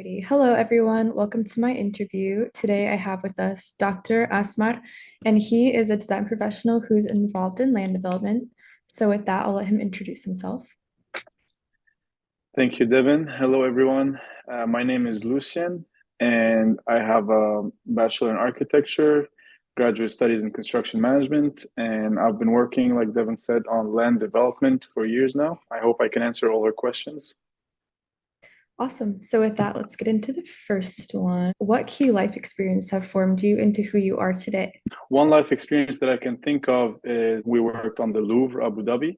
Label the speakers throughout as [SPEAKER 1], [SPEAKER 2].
[SPEAKER 1] Alrighty. Hello, everyone. Welcome to my interview. Today, I have with us Dr. Asmar, and he is a design professional who's involved in land development. So, with that, I'll let him introduce himself.
[SPEAKER 2] Thank you, Devin. Hello, everyone. My name is Lucien, and I have a bachelor in architecture, graduate studies in construction management, and I've been working, like Devin said, on land development for years now. I hope I can answer all your questions.
[SPEAKER 1] Awesome. So, with that, let's get into the first one. What key life experience have formed you into who you are today?
[SPEAKER 2] One life experience that I can think of is we worked on the Louvre, Abu Dhabi,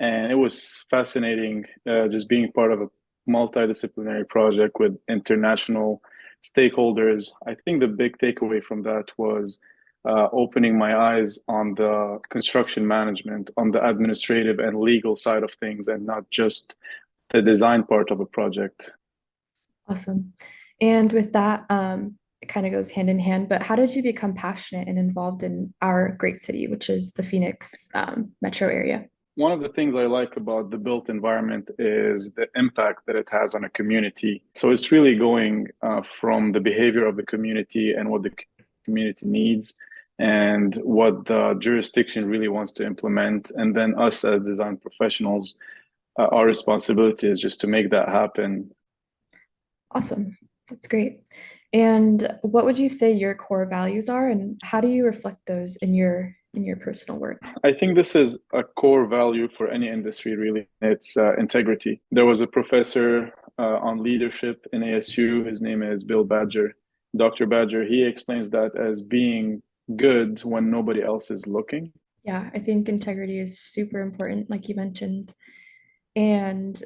[SPEAKER 2] and it was fascinating just being part of a multidisciplinary project with international stakeholders. I think the big takeaway from that was opening my eyes on the construction management, on the administrative and legal side of things, and not just the design part of a project.
[SPEAKER 1] Awesome. And with that, it kind of goes hand in hand, but how did you become passionate and involved in our great city, which is the Phoenix metro area?
[SPEAKER 2] One of the things I like about the built environment is the impact that it has on a community. So it's really going from the behavior of the community and what the community needs and what the jurisdiction really wants to implement. And then us as design professionals, our responsibility is just to make that happen.
[SPEAKER 1] Awesome. That's great. And what would you say your core values are, and how do you reflect those in your personal work?
[SPEAKER 2] I think this is a core value for any industry, really. It's integrity. There was a professor on leadership in ASU. His name is Bill Badger, Dr. Badger. He explains that as being good when nobody else is looking.
[SPEAKER 1] Yeah, I think integrity is super important, like you mentioned. And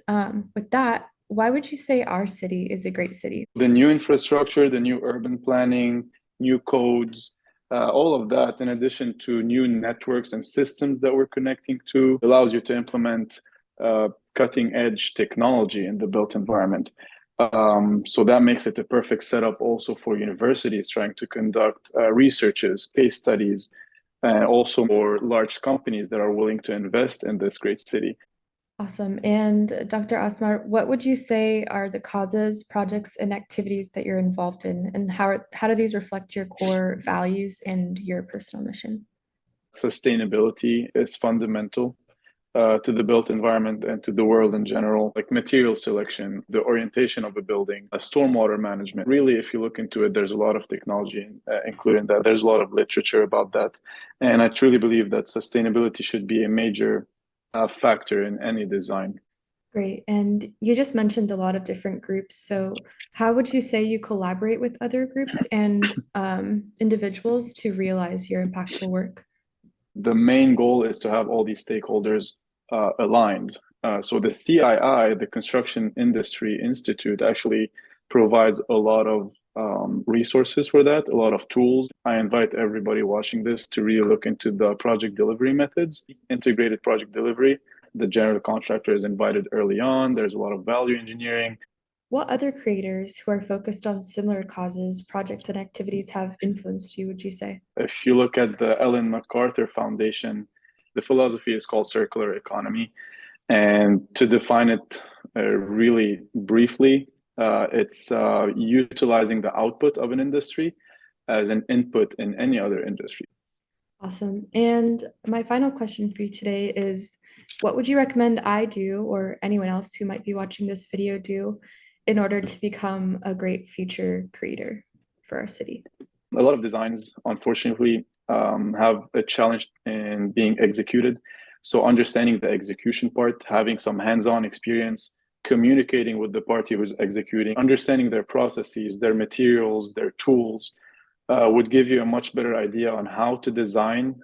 [SPEAKER 1] with that, why would you say our city is a great city?
[SPEAKER 2] The new infrastructure, the new urban planning, new codes, all of that, in addition to new networks and systems that we're connecting to, allows you to implement cutting edge technology in the built environment. So that makes it a perfect setup also for universities trying to conduct researches, case studies, and also for large companies that are willing to invest in this great city.
[SPEAKER 1] Awesome. And Dr. Asmar, what would you say are the causes, projects, and activities that you're involved in, and how do these reflect your core values and your personal mission?
[SPEAKER 2] Sustainability is fundamental to the built environment and to the world in general, like material selection, the orientation of a building, stormwater management. Really, if you look into it, there's a lot of technology including that. There's a lot of literature about that. And I truly believe that sustainability should be a major factor in any design.
[SPEAKER 1] Great. And you just mentioned a lot of different groups. So, how would you say you collaborate with other groups and individuals to realize your impactful work?
[SPEAKER 2] The main goal is to have all these stakeholders aligned. So the CII, the Construction Industry Institute, actually provides a lot of resources for that, a lot of tools. I invite everybody watching this to really look into the project delivery methods, integrated project delivery. The general contractor is invited early on. There's a lot of value engineering.
[SPEAKER 1] What other creators who are focused on similar causes, projects, and activities have influenced you, would you say?
[SPEAKER 2] If you look at the Ellen MacArthur Foundation, the philosophy is called circular economy. And to define it really briefly, it's utilizing the output of an industry as an input in any other industry.
[SPEAKER 1] Awesome. And my final question for you today is, what would you recommend I do or anyone else who might be watching this video do in order to become a great future creator for our city?
[SPEAKER 2] A lot of designs, unfortunately, have a challenge in being executed. So understanding the execution part, having some hands-on experience, communicating with the party who's executing, understanding their processes, their materials, their tools, would give you a much better idea on how to design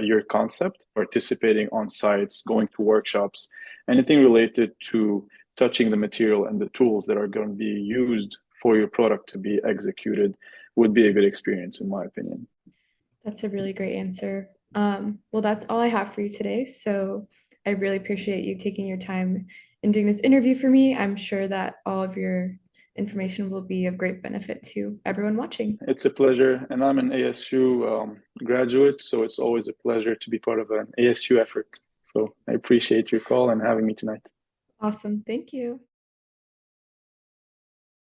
[SPEAKER 2] your concept, participating on sites, going to workshops, anything related to touching the material and the tools that are going to be used for your product to be executed would be a good experience, in my opinion.
[SPEAKER 1] That's a really great answer. Well, that's all I have for you today. So I really appreciate you taking your time and doing this interview for me. I'm sure that all of your information will be of great benefit to everyone watching.
[SPEAKER 2] It's a pleasure, and I'm an ASU graduate, so it's always a pleasure to be part of an ASU effort. So I appreciate your call and having me tonight.
[SPEAKER 1] Awesome. Thank you.